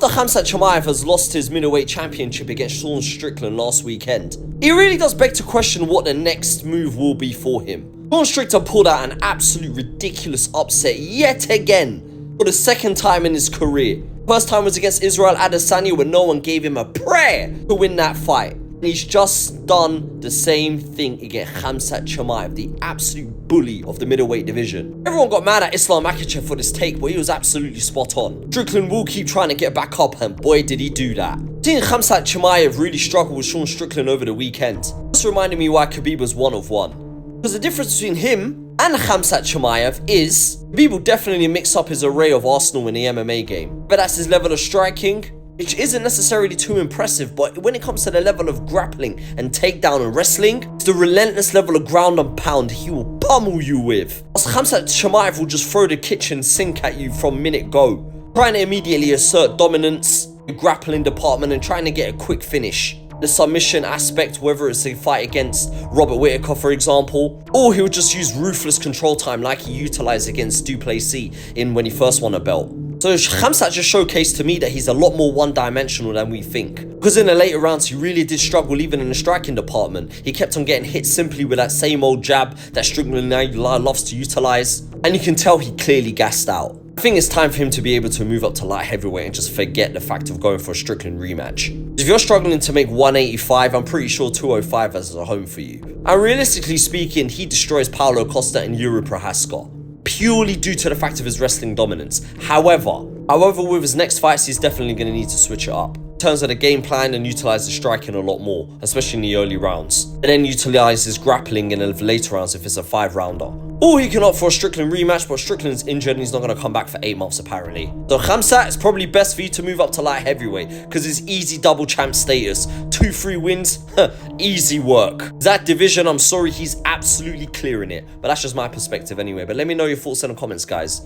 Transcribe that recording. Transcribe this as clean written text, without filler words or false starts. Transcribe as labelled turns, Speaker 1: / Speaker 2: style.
Speaker 1: After Khamzat Chimaev has lost his middleweight championship against Sean Strickland last weekend, it really does beg to question what the next move will be for him. Sean Strickland pulled out an absolute ridiculous upset yet again for the second time in his career. First time was against Israel Adesanya when no one gave him a prayer to win that fight. And he's just done the same thing against Khamzat Chimaev, the absolute bully of the middleweight division. Everyone got mad at Islam Makhachev for this take, but he was absolutely spot on. Strickland will keep trying to get back up, and boy did he do that. Seeing Khamzat Chimaev really struggle with Sean Strickland over the weekend, this reminded me why Khabib was 1 of 1. Because the difference between him and Khamzat Chimaev is Khabib will definitely mix up his array of arsenal in the MMA game. But that's his level of striking, which isn't necessarily too impressive, but when it comes to the level of grappling and takedown and wrestling, it's the relentless level of ground and pound he will pummel you with. As Khamzat Chimaev will just throw the kitchen sink at you from minute go, trying to immediately assert dominance in the grappling department and trying to get a quick finish. The submission aspect, whether it's a fight against Robert Whittaker, for example, or he'll just use ruthless control time like he utilized against Du Plessis when he first won a belt. So Khamzat just showcased to me that he's a lot more one-dimensional than we think. Because in the later rounds, he really did struggle even in the striking department. He kept on getting hit simply with that same old jab that Strickland now loves to utilize. And you can tell he clearly gassed out. I think it's time for him to be able to move up to light heavyweight and just forget the fact of going for a Strickland rematch. If you're struggling to make 185, I'm pretty sure 205 is a home for you. And realistically speaking, he destroys Paulo Costa and Yuri Prohaska, purely due to the fact of his wrestling dominance. However, with his next fights, he's definitely going to need to switch it up in terms of the game plan and utilize the striking a lot more, especially in the early rounds. And then utilize his grappling in the later rounds if it's a 5-rounder. Or he can opt for a Strickland rematch, but Strickland's injured and he's not going to come back for 8 months apparently. So Khamzat, it's probably best for you to move up to light heavyweight because it's easy double champ status. 2-3 wins, easy work. That division, I'm sorry, he's absolutely clearing it. But that's just my perspective anyway. But let me know your thoughts in the comments, guys.